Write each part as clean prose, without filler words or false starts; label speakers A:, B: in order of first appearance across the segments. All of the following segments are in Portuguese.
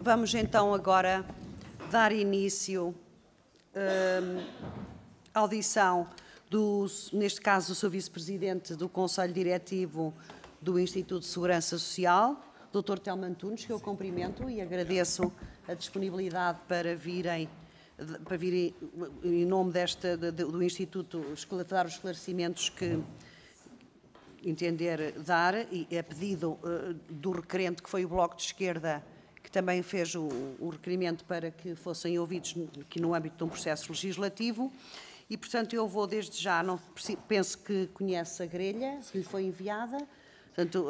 A: Vamos então agora dar início à audição neste caso, do seu vice-presidente do Conselho Diretivo do Instituto de Segurança Social, Dr. Telmo Antunes, que eu cumprimento e agradeço a disponibilidade para virem em nome do Instituto dar os esclarecimentos que entender dar, e a pedido do requerente, que foi o Bloco de Esquerda, que também fez o requerimento para que fossem ouvidos aqui no âmbito de um processo legislativo. E, portanto, eu vou desde já, penso que conhece a grelha, se lhe foi enviada. Portanto,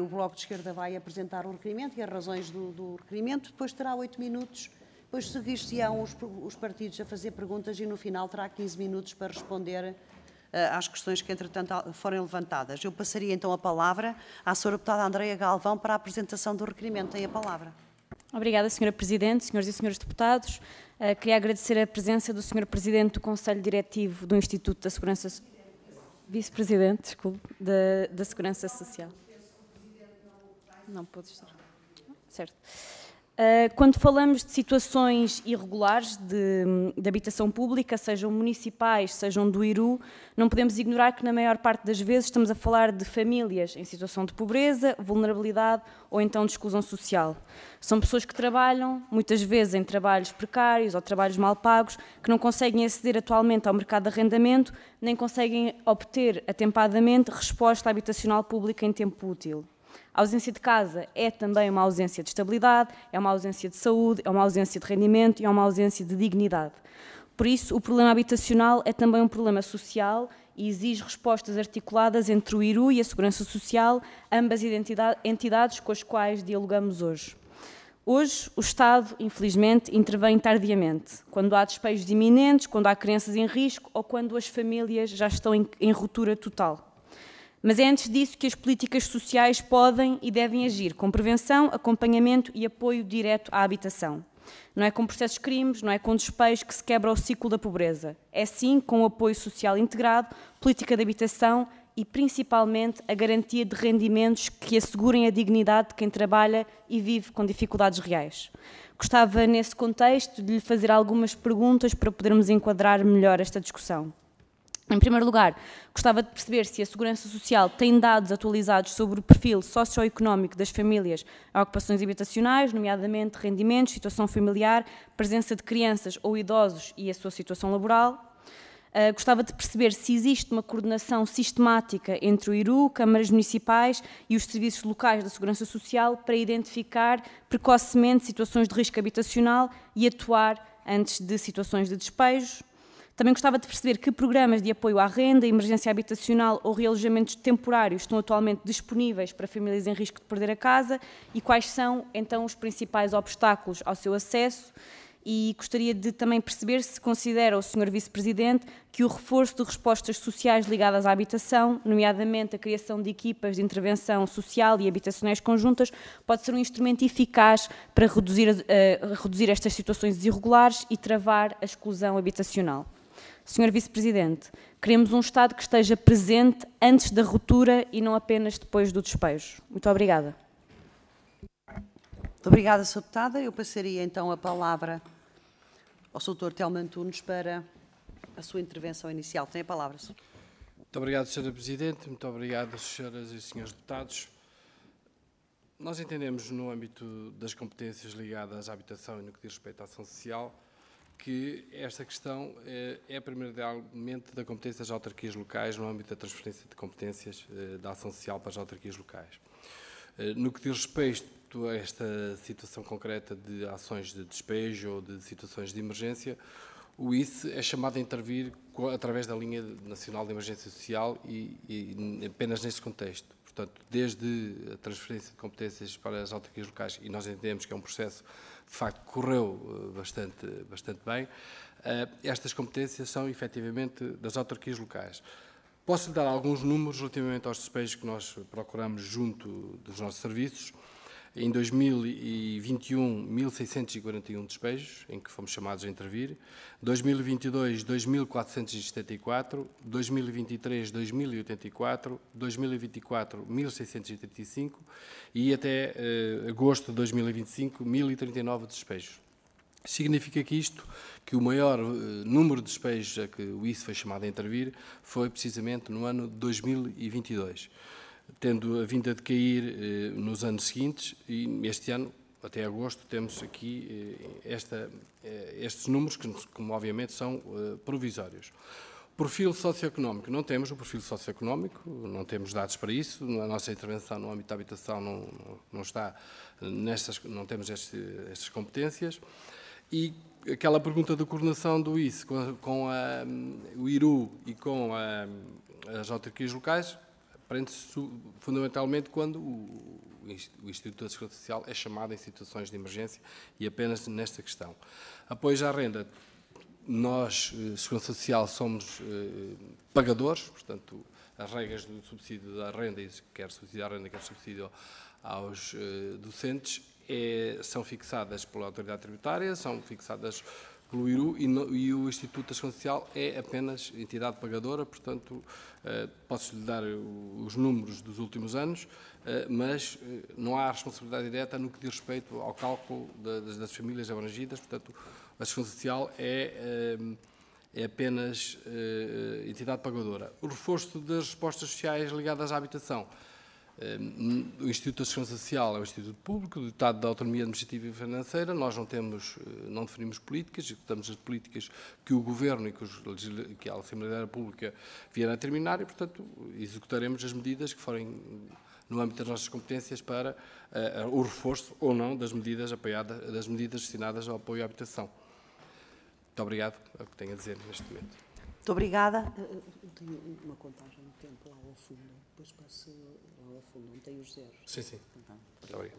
A: o Bloco de Esquerda vai apresentar o requerimento e as razões do requerimento, depois terá 8 minutos, depois seguir-se-ão os partidos a fazer perguntas e no final terá 15 minutos para responder às questões que, entretanto, forem levantadas. Eu passaria então a palavra à Sra. Deputada Andreia Galvão para a apresentação do requerimento. Tem a palavra.
B: Obrigada, Sra. Presidente, senhoras e senhores deputados. Queria agradecer a presença do Sr. Presidente do Conselho Diretivo do Instituto da Segurança... Vice-Presidente, desculpe, da Segurança Social. Não pode estar. Certo. Quando falamos de situações irregulares de habitação pública, sejam municipais, sejam do IRU, não podemos ignorar que na maior parte das vezes estamos a falar de famílias em situação de pobreza, vulnerabilidade ou então de exclusão social. São pessoas que trabalham, muitas vezes em trabalhos precários ou trabalhos mal pagos, que não conseguem aceder atualmente ao mercado de arrendamento, nem conseguem obter atempadamente resposta habitacional pública em tempo útil. A ausência de casa é também uma ausência de estabilidade, é uma ausência de saúde, é uma ausência de rendimento e é uma ausência de dignidade. Por isso, o problema habitacional é também um problema social e exige respostas articuladas entre o IRU e a Segurança Social, ambas entidades com as quais dialogamos hoje. Hoje, o Estado, infelizmente, intervém tardiamente, quando há despejos iminentes, quando há crianças em risco ou quando as famílias já estão em ruptura total. Mas é antes disso que as políticas sociais podem e devem agir, com prevenção, acompanhamento e apoio direto à habitação. Não é com processos crimes, não é com despejos que se quebra o ciclo da pobreza. É sim com o apoio social integrado, política de habitação e, principalmente, a garantia de rendimentos que assegurem a dignidade de quem trabalha e vive com dificuldades reais. Gostava, nesse contexto, de lhe fazer algumas perguntas para podermos enquadrar melhor esta discussão. Em primeiro lugar, gostava de perceber se a Segurança Social tem dados atualizados sobre o perfil socioeconómico das famílias a ocupações habitacionais, nomeadamente rendimentos, situação familiar, presença de crianças ou idosos e a sua situação laboral. Gostava de perceber se existe uma coordenação sistemática entre o IRU, câmaras municipais e os serviços locais da Segurança Social para identificar precocemente situações de risco habitacional e atuar antes de situações de despejo. Também gostava de perceber que programas de apoio à renda, emergência habitacional ou realojamentos temporários estão atualmente disponíveis para famílias em risco de perder a casa e quais são, então, os principais obstáculos ao seu acesso. E gostaria de também perceber se considera o Sr. Vice-Presidente que o reforço de respostas sociais ligadas à habitação, nomeadamente a criação de equipas de intervenção social e habitacionais conjuntas, pode ser um instrumento eficaz para reduzir estas situações irregulares e travar a exclusão habitacional. Sr. Vice-Presidente, queremos um Estado que esteja presente antes da ruptura e não apenas depois do despejo. Muito obrigada.
A: Muito obrigada, Sra. Deputada. Eu passaria então a palavra ao Sr. Telmo Antunes para a sua intervenção inicial. Tem a palavra, Sr.
C: Muito obrigado, Sra. Presidente. Muito obrigado, senhoras e senhores deputados. Nós entendemos, no âmbito das competências ligadas à habitação e no que diz respeito à ação social, que esta questão é primordialmente da competência das autarquias locais no âmbito da transferência de competências da ação social para as autarquias locais. No que diz respeito a esta situação concreta de ações de despejo ou de situações de emergência, o ICE é chamado a intervir através da linha nacional de emergência social e apenas neste contexto. Portanto, desde a transferência de competências para as autarquias locais, e nós entendemos que é um processo de facto que correu bastante bem, estas competências são efetivamente das autarquias locais. Posso lhe dar alguns números relativamente aos despejos que nós procuramos junto dos nossos serviços. Em 2021, 1.641 despejos, em que fomos chamados a intervir. 2022, 2.474. 2023, 2.084. 2024, 1.635. E até agosto de 2025, 1.039 despejos. Significa que o maior número de despejos a que o ICE foi chamado a intervir foi precisamente no ano de 2022, tendo a vindo a decair nos anos seguintes, e este ano, até agosto, temos aqui estes números que, obviamente, são provisórios. Perfil socioeconómico, não temos o perfil socioeconómico, não temos dados para isso, a nossa intervenção no âmbito da habitação não está não temos estas competências. E aquela pergunta da coordenação do ICE com o IRU e com as autarquias locais prende-se fundamentalmente quando o Instituto da Segurança Social é chamado em situações de emergência e apenas nesta questão. Apoios à renda, nós, Segurança Social, somos pagadores, portanto, as regras do subsídio da renda, quer subsídio à renda, quer subsídio aos docentes, são fixadas pela autoridade tributária, são fixadas pelo IRU e o Instituto da Segurança Social é apenas entidade pagadora, portanto, posso-lhe dar os números dos últimos anos, mas não há responsabilidade direta no que diz respeito ao cálculo das famílias abrangidas, portanto, a Segurança Social é apenas entidade pagadora. O reforço das respostas sociais ligadas à habitação. O Instituto da Segurança Social é um instituto público, dotado de autonomia administrativa e financeira. Nós não definimos políticas, executamos as políticas que o Governo e que a Assembleia da República vieram a terminar e, portanto, executaremos as medidas que forem no âmbito das nossas competências para o reforço ou não das medidas destinadas ao apoio à habitação. Muito obrigado, é o que tenho a dizer neste momento.
A: Muito obrigada. Eu tenho uma contagem de tempo lá ao fundo, depois passo lá ao fundo, não tenho os zeros.
C: Sim, sim. Muito obrigado.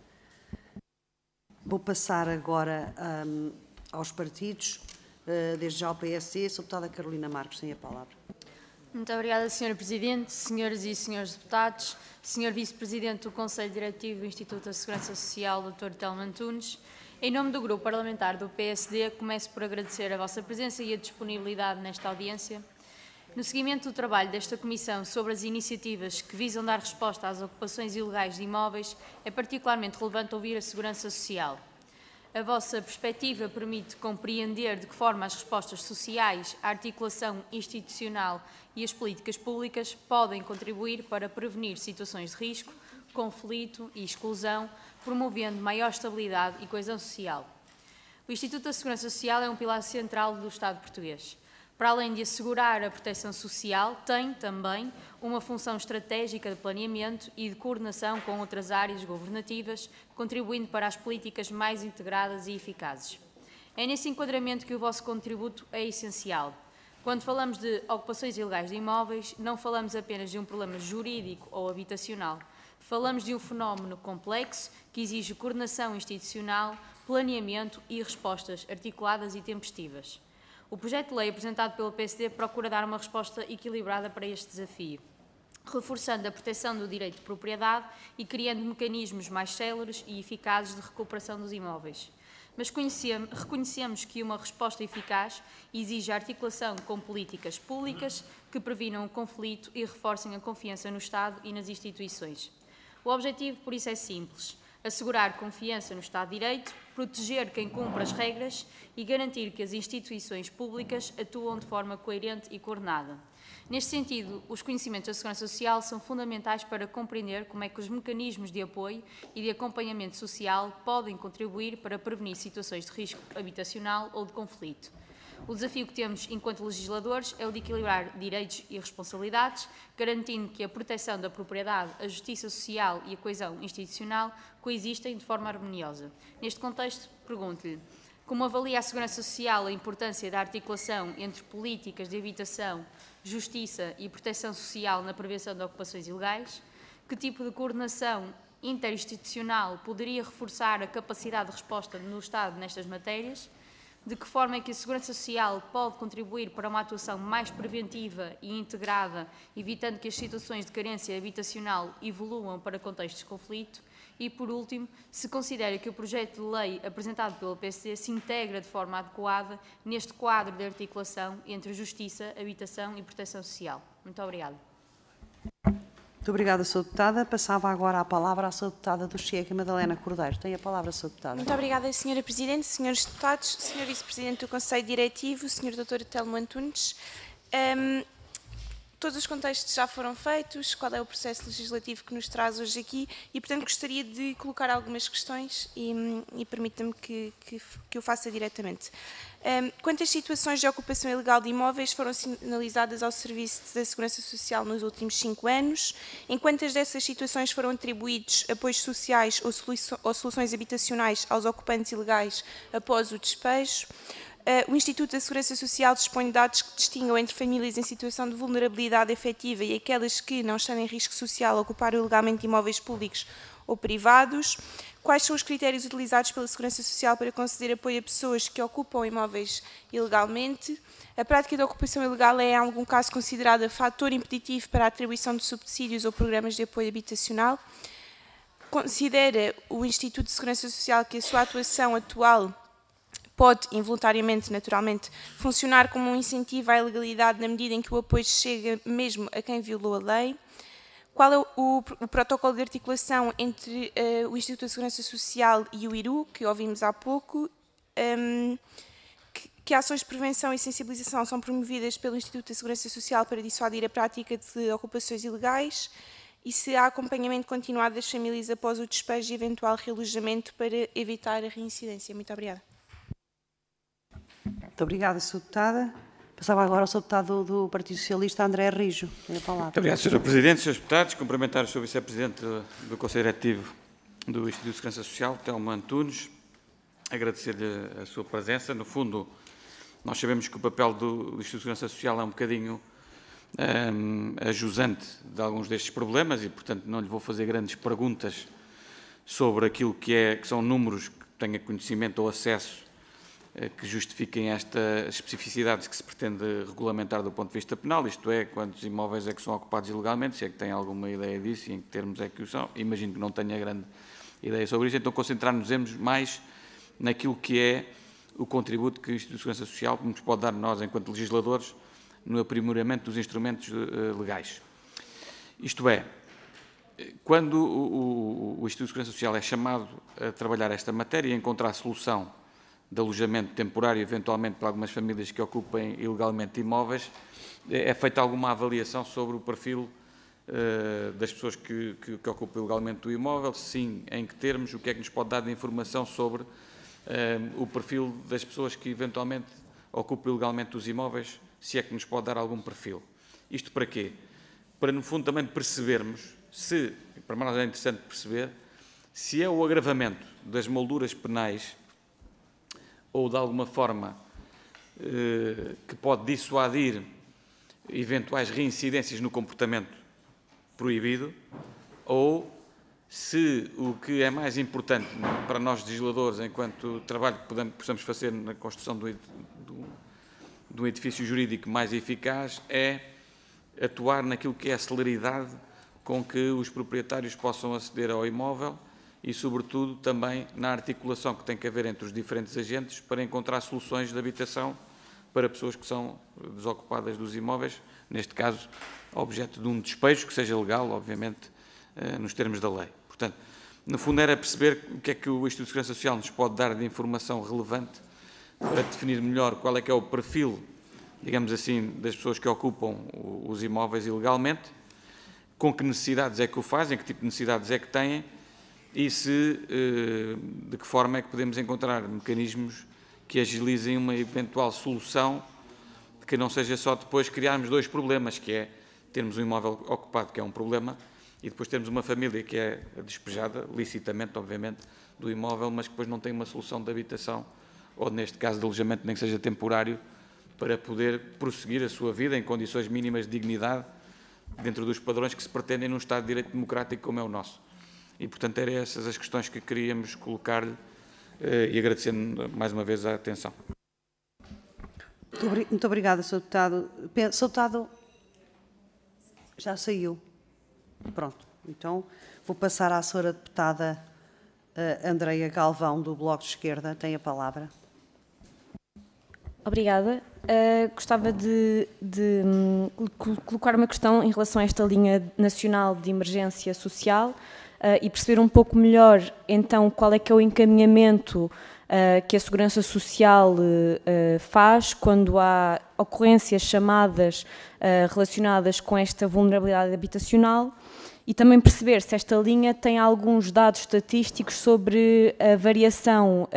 A: Vou passar agora aos partidos, desde já ao PSD, a deputada Carolina Marques tem a palavra.
D: Muito obrigada, Sra. Presidente, senhoras e senhores deputados, Sr. Vice-Presidente do Conselho Diretivo do Instituto da Segurança Social, Dr. Telmo Antunes. Em nome do Grupo Parlamentar do PSD, começo por agradecer a vossa presença e a disponibilidade nesta audiência. No seguimento do trabalho desta Comissão sobre as iniciativas que visam dar resposta às ocupações ilegais de imóveis, é particularmente relevante ouvir a Segurança Social. A vossa perspectiva permite compreender de que forma as respostas sociais, a articulação institucional e as políticas públicas podem contribuir para prevenir situações de risco, conflito e exclusão, promovendo maior estabilidade e coesão social. O Instituto da Segurança Social é um pilar central do Estado português. Para além de assegurar a proteção social, tem também uma função estratégica de planeamento e de coordenação com outras áreas governativas, contribuindo para as políticas mais integradas e eficazes. É nesse enquadramento que o vosso contributo é essencial. Quando falamos de ocupações ilegais de imóveis, não falamos apenas de um problema jurídico ou habitacional. Falamos de um fenómeno complexo que exige coordenação institucional, planeamento e respostas articuladas e tempestivas. O projeto de lei apresentado pelo PSD procura dar uma resposta equilibrada para este desafio, reforçando a proteção do direito de propriedade e criando mecanismos mais céleres e eficazes de recuperação dos imóveis. Mas reconhecemos que uma resposta eficaz exige a articulação com políticas públicas que previnam o conflito e reforcem a confiança no Estado e nas instituições. O objetivo, por isso, é simples: assegurar confiança no Estado de Direito, proteger quem cumpre as regras e garantir que as instituições públicas atuam de forma coerente e coordenada. Neste sentido, os conhecimentos da Segurança Social são fundamentais para compreender como é que os mecanismos de apoio e de acompanhamento social podem contribuir para prevenir situações de risco habitacional ou de conflito. O desafio que temos enquanto legisladores é o de equilibrar direitos e responsabilidades, garantindo que a proteção da propriedade, a justiça social e a coesão institucional coexistem de forma harmoniosa. Neste contexto, pergunto-lhe: como avalia a Segurança Social a importância da articulação entre políticas de habitação, justiça e proteção social na prevenção de ocupações ilegais? Que tipo de coordenação interinstitucional poderia reforçar a capacidade de resposta no Estado nestas matérias? De que forma é que a Segurança Social pode contribuir para uma atuação mais preventiva e integrada, evitando que as situações de carência habitacional evoluam para contextos de conflito? E, por último, se considera que o projeto de lei apresentado pelo PSD se integra de forma adequada neste quadro de articulação entre justiça, habitação e proteção social. Muito obrigada.
A: Muito obrigada, Sra. Deputada. Passava agora a palavra à Sra. Deputada do Chega, Madalena Cordeiro. Tem a palavra, Sra. Deputada.
E: Muito obrigada, Sra. Presidente, Srs. Deputados, Sr. Vice-Presidente do Conselho Diretivo, Sr. Dr. Telmo Antunes. Todos os contextos já foram feitos, qual é o processo legislativo que nos traz hoje aqui e, portanto, gostaria de colocar algumas questões e permita-me que o faça diretamente. Quantas situações de ocupação ilegal de imóveis foram sinalizadas ao Serviço da Segurança Social nos últimos 5 anos? Em quantas dessas situações foram atribuídos apoios sociais ou soluções habitacionais aos ocupantes ilegais após o despejo? O Instituto da Segurança Social dispõe de dados que distingam entre famílias em situação de vulnerabilidade efetiva e aquelas que, não estando em risco social, ocuparam ilegalmente imóveis públicos ou privados. Quais são os critérios utilizados pela Segurança Social para conceder apoio a pessoas que ocupam imóveis ilegalmente? A prática da ocupação ilegal é, em algum caso, considerada fator impeditivo para a atribuição de subsídios ou programas de apoio habitacional? Considera o Instituto de Segurança Social que a sua atuação atual pode, involuntariamente, naturalmente, funcionar como um incentivo à ilegalidade na medida em que o apoio chega mesmo a quem violou a lei? Qual é o protocolo de articulação entre o Instituto da Segurança Social e o IRU, que ouvimos há pouco? Que ações de prevenção e sensibilização são promovidas pelo Instituto da Segurança Social para dissuadir a prática de ocupações ilegais? E se há acompanhamento continuado das famílias após o despejo e eventual realojamento para evitar a reincidência? Muito obrigada.
A: Muito obrigada, Sra. Deputada. Passava agora ao Sr. Deputado do Partido Socialista, André Rijo. Tem a palavra.
F: Muito obrigado, Sra. Presidente, Srs. Deputados. Cumprimentar o Sr. Vice-Presidente do Conselho Diretivo do Instituto de Segurança Social, Telmo Antunes. Agradecer-lhe a sua presença. No fundo, nós sabemos que o papel do Instituto de Segurança Social é um bocadinho ajusante de alguns destes problemas e, portanto, não lhe vou fazer grandes perguntas sobre aquilo que são números que tenha conhecimento ou acesso que justifiquem estas especificidades que se pretende regulamentar do ponto de vista penal, isto é, quantos imóveis é que são ocupados ilegalmente, se é que tem alguma ideia disso e em que termos é que o são. Imagino que não tenha grande ideia sobre isso, então concentrar-nos mais naquilo que é o contributo que o Instituto de Segurança Social nos pode dar nós, enquanto legisladores, no aprimoramento dos instrumentos legais. Isto é, quando o Instituto de Segurança Social é chamado a trabalhar esta matéria e a encontrar solução de alojamento temporário, eventualmente para algumas famílias que ocupem ilegalmente imóveis, é feita alguma avaliação sobre o perfil das pessoas que ocupam ilegalmente o imóvel, sim, em que termos, o que é que nos pode dar de informação sobre o perfil das pessoas que eventualmente ocupam ilegalmente os imóveis, se é que nos pode dar algum perfil. Isto para quê? Para, no fundo, também percebermos se, para nós é interessante perceber, se é o agravamento das molduras penais ou de alguma forma que pode dissuadir eventuais reincidências no comportamento proibido, ou se o que é mais importante para nós legisladores, enquanto trabalho que possamos fazer na construção de um edifício jurídico mais eficaz, é atuar naquilo que é a celeridade com que os proprietários possam aceder ao imóvel e, sobretudo, também na articulação que tem que haver entre os diferentes agentes para encontrar soluções de habitação para pessoas que são desocupadas dos imóveis, neste caso, objeto de um despejo que seja legal, obviamente, nos termos da lei. Portanto, no fundo, era perceber o que é que o Instituto de Segurança Social nos pode dar de informação relevante para definir melhor qual é que é o perfil, digamos assim, das pessoas que ocupam os imóveis ilegalmente, com que necessidades é que o fazem, que tipo de necessidades é que têm, e de que forma é que podemos encontrar mecanismos que agilizem uma eventual solução, que não seja só depois criarmos dois problemas, que é termos um imóvel ocupado, que é um problema, e depois termos uma família que é despejada, licitamente, obviamente, do imóvel, mas que depois não tem uma solução de habitação, ou neste caso de alojamento, nem que seja temporário, para poder prosseguir a sua vida em condições mínimas de dignidade, dentro dos padrões que se pretendem num Estado de Direito democrático como é o nosso. E, portanto, eram essas as questões que queríamos colocar-lhe e agradecendo mais uma vez a atenção.
A: Muito obrigada, Sr. Deputado. Sr. Deputado, já saiu. Pronto. Então, vou passar à Sra. Deputada Andreia Galvão, do Bloco de Esquerda, tem a palavra.
B: Obrigada. Gostava de colocar uma questão em relação a esta linha nacional de emergência social e perceber um pouco melhor, então, qual é que é o encaminhamento que a Segurança Social faz quando há ocorrências, chamadas relacionadas com esta vulnerabilidade habitacional, e também perceber se esta linha tem alguns dados estatísticos sobre a variação,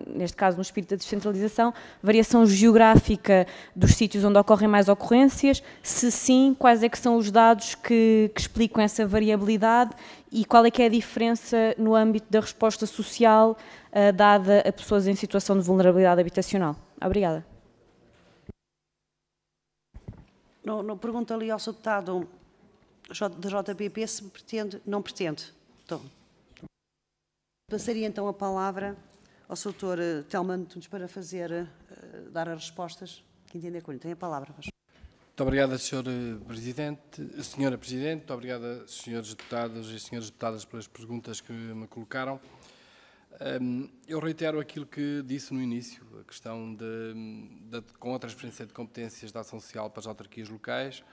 B: neste caso no espírito da descentralização, variação geográfica dos sítios onde ocorrem mais ocorrências, se sim, quais é que são os dados que explicam essa variabilidade e qual é que é a diferença no âmbito da resposta social dada a pessoas em situação de vulnerabilidade habitacional. Obrigada.
A: Não pergunto ali ao Sr. Deputado da JPP se pretende, não pretende. Então, passaria então a palavra ao Sr. Telmo Antunes para dar as respostas que entender com ele. Tem a palavra.
C: Muito obrigado, Sra. Presidente. Muito obrigado, Srs. Deputados e Sras. Deputadas, pelas perguntas que me colocaram. Eu reitero aquilo que disse no início, a questão com a transferência de competências da ação social para as autarquias locais.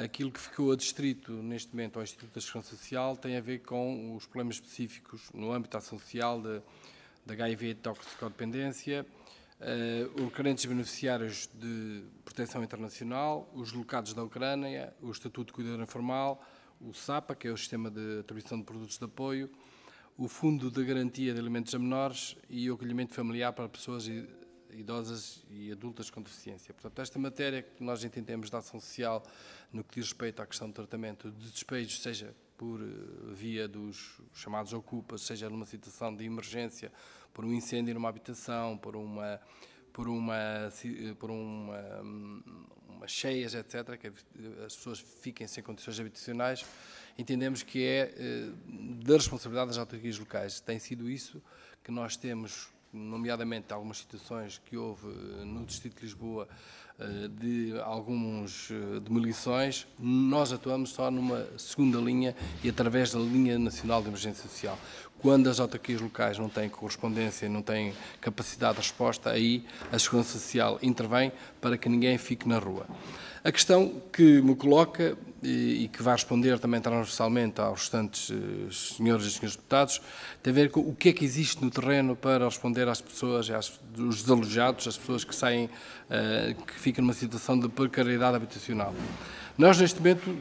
C: Aquilo que ficou adstrito neste momento ao Instituto da Segurança Social tem a ver com os problemas específicos no âmbito da ação social, da HIV e de toxicodependência, os requerentes beneficiários de proteção internacional, os deslocados da Ucrânia, o Estatuto de Cuidador Informal, o SAPA, que é o Sistema de Atribuição de Produtos de Apoio, o Fundo de Garantia de Alimentos a Menores e o acolhimento familiar para pessoas idosas e adultas com deficiência. Portanto, esta matéria que nós entendemos da ação social no que diz respeito à questão do tratamento de despejos, seja por via dos chamados ocupas, seja numa situação de emergência, por um incêndio numa habitação, por uma cheias, etc., que as pessoas fiquem sem condições habitacionais, entendemos que é da responsabilidade das autarquias locais. Tem sido isso que nós temos, nomeadamente algumas situações que houve no Distrito de Lisboa de algumas demolições, nós atuamos só numa segunda linha e através da linha nacional de emergência social. Quando as autarquias locais não têm correspondência, não têm capacidade de resposta, aí a Segurança Social intervém para que ninguém fique na rua. A questão que me coloca e que vai responder também transversalmente aos restantes senhores e senhores deputados tem a ver com o que é que existe no terreno para responder às pessoas, aos desalojados, às pessoas que saem, que ficam numa situação de precariedade habitacional. Nós, neste momento,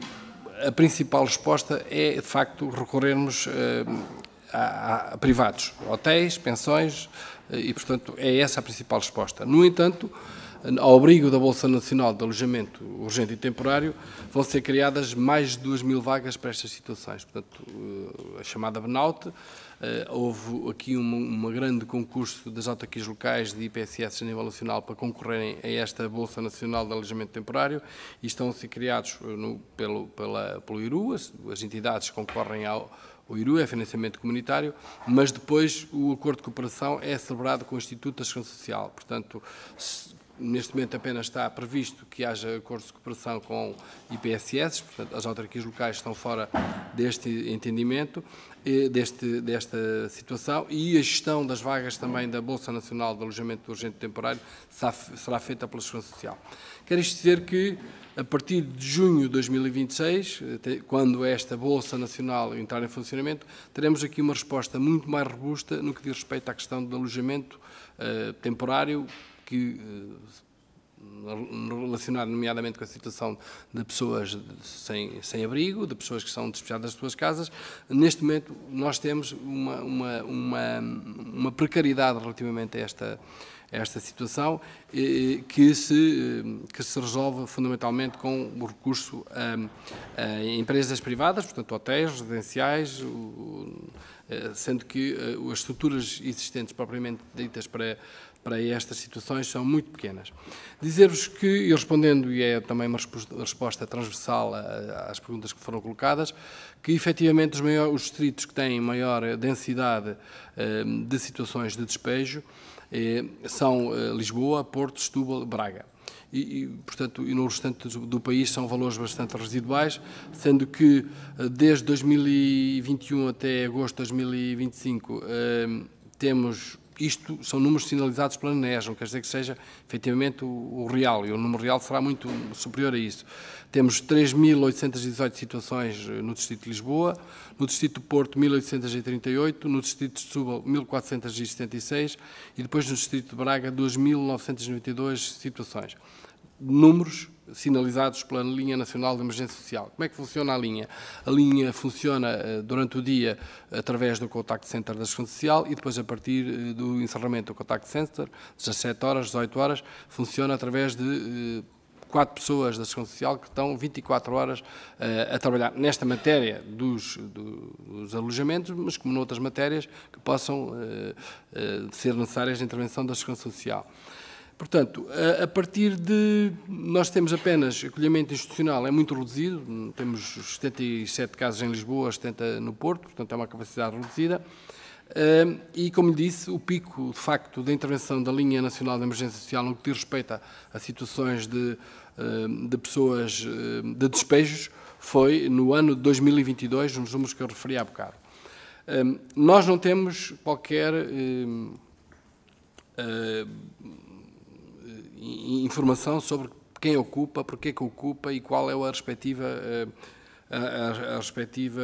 C: a principal resposta é, de facto, recorrermos a privados, hotéis, pensões, e, portanto, é essa a principal resposta. No entanto, ao abrigo da Bolsa Nacional de Alojamento Urgente e Temporário, vão ser criadas mais de 2.000 vagas para estas situações. Portanto, a chamada Benaute, houve aqui um grande concurso das autarquias locais de IPSS a nível nacional para concorrerem a esta Bolsa Nacional de Alojamento Temporário e estão a ser criados pelo IRU, as entidades concorrem ao IRU, é financiamento comunitário, mas depois o acordo de cooperação é celebrado com o Instituto da Segurança Social. Portanto, neste momento apenas está previsto que haja acordos de cooperação com IPSS, portanto as autarquias locais estão fora deste entendimento, desta situação, e a gestão das vagas também da Bolsa Nacional de Alojamento Urgente e Temporário será feita pela Segurança Social. Quero isto dizer que a partir de junho de 2026, quando esta Bolsa Nacional entrar em funcionamento, teremos aqui uma resposta muito mais robusta no que diz respeito à questão do alojamento temporário, que relacionado nomeadamente com a situação de pessoas sem abrigo, de pessoas que são despejadas das suas casas. Neste momento nós temos uma precariedade relativamente a esta situação que se resolve fundamentalmente com o recurso a empresas privadas, portanto hotéis, residenciais, sendo que as estruturas existentes propriamente ditas para estas situações são muito pequenas. Dizer-vos que, e respondendo, e é também uma resposta transversal às perguntas que foram colocadas, que efetivamente os distritos que têm maior densidade de situações de despejo são Lisboa, Porto, Setúbal, Braga. Portanto, e no restante do país são valores bastante residuais, sendo que desde 2021 até agosto de 2025 temos, isto são números sinalizados pela ANES, não quer dizer que seja efetivamente o real, e o número real será muito superior a isso. Temos 3.818 situações no Distrito de Lisboa, no Distrito do Porto 1.838, no Distrito de Setúbal 1.476 e depois no Distrito de Braga 2.992 situações. Números sinalizados pela Linha Nacional de Emergência Social. Como é que funciona a linha? A linha funciona durante o dia através do Contact Center da Segurança Social e depois a partir do encerramento do Contact Center, 17 horas, 18 horas, funciona através de 4 pessoas da Segurança Social que estão 24 horas a trabalhar nesta matéria dos alojamentos, mas como noutras matérias que possam ser necessárias de intervenção da Segurança Social. Portanto, a partir de... Nós temos apenas acolhimento institucional, é muito reduzido, temos 77 casos em Lisboa, 70 no Porto, portanto é uma capacidade reduzida. E, como lhe disse, o pico, de facto, da intervenção da Linha Nacional de Emergência Social no que diz respeito a situações de pessoas, de despejos, foi no ano de 2022, nos números que eu referi há bocado. Nós não temos qualquer informação sobre quem ocupa, porque é que ocupa e qual é a respectiva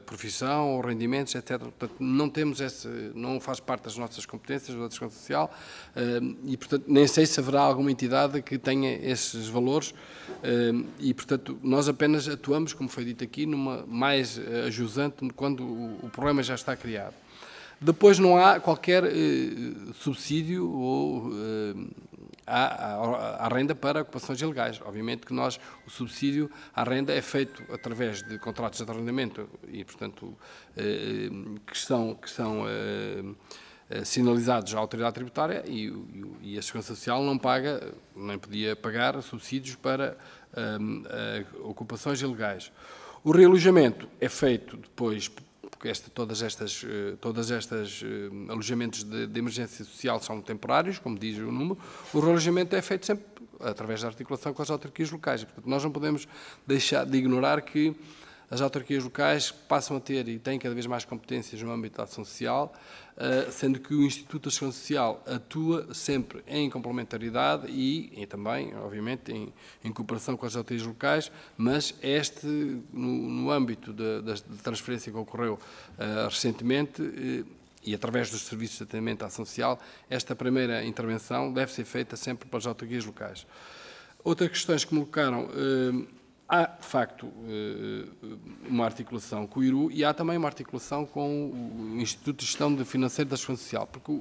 C: profissão ou rendimentos, etc. Portanto, não temos não faz parte das nossas competências da Segurança Social e, portanto, nem sei se haverá alguma entidade que tenha esses valores e, portanto, nós apenas atuamos, como foi dito aqui, numa mais ajusante quando o problema já está criado. Depois não há qualquer subsídio ou à renda para ocupações ilegais. Obviamente que o subsídio à renda é feito através de contratos de arrendamento e, portanto, que são sinalizados à autoridade tributária e a Segurança Social não paga, nem podia pagar subsídios para ocupações ilegais. O realojamento é feito depois, porque todas estas alojamentos de emergência social são temporários, como diz o número, o realojamento é feito sempre através da articulação com as autarquias locais. Portanto, nós não podemos deixar de ignorar que as autarquias locais passam a ter e têm cada vez mais competências no âmbito da ação social, sendo que o Instituto da Segurança Social atua sempre em complementaridade e também, obviamente, em cooperação com as autarquias locais, mas no âmbito da transferência que ocorreu recentemente, e através dos serviços de atendimento à ação social, esta primeira intervenção deve ser feita sempre pelas autarquias locais. Outras questões que me colocaram... Há, de facto, uma articulação com o IRU e há também uma articulação com o Instituto de Gestão Financeira da Segurança Social, porque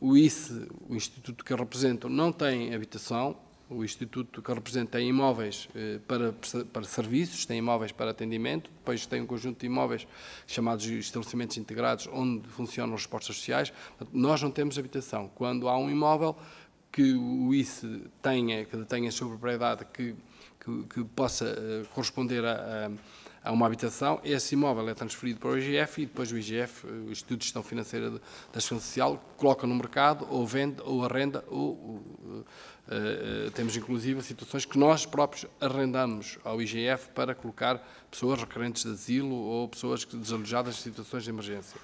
C: o ICE, o Instituto que eu represento, não tem habitação, o Instituto que eu represento tem imóveis para serviços, tem imóveis para atendimento, depois tem um conjunto de imóveis chamados estabelecimentos integrados, onde funcionam as respostas sociais. Portanto, nós não temos habitação. Quando há um imóvel que o ICE tenha sua propriedade, que possa corresponder a uma habitação, esse imóvel é transferido para o IGF e depois o IGF, o Instituto de Gestão Financeira da Segurança Social, coloca no mercado, ou vende, ou arrenda, ou temos inclusive situações que nós próprios arrendamos ao IGF para colocar pessoas requerentes de asilo ou pessoas desalojadas em situações de emergência.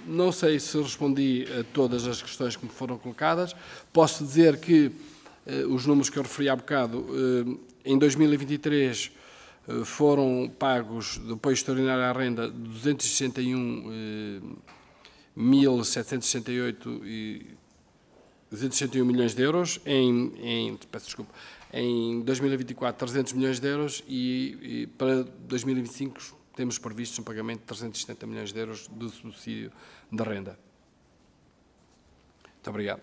C: Não sei se respondi a todas as questões que me foram colocadas. Posso dizer que os números que eu referi há bocado, em 2023 foram pagos de apoio extraordinário à renda 261 milhões de euros, em 2024 300 milhões de euros e para 2025 temos previsto um pagamento de 370 milhões de euros do subsídio da renda. Muito obrigado.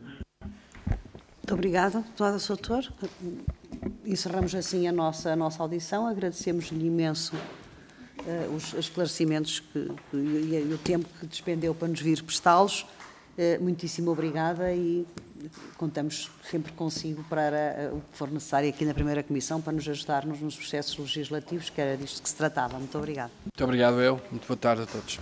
A: Muito obrigada, Deputado Soutor. Encerramos assim a nossa audição. Agradecemos-lhe imenso os esclarecimentos e o tempo que despendeu para nos vir prestá-los. Muitíssimo obrigada e contamos sempre consigo para o que for necessário aqui na primeira comissão para nos ajudar-nos nos processos legislativos, que era disto que se tratava. Muito obrigada.
C: Muito obrigado, eu. Muito boa tarde a todos.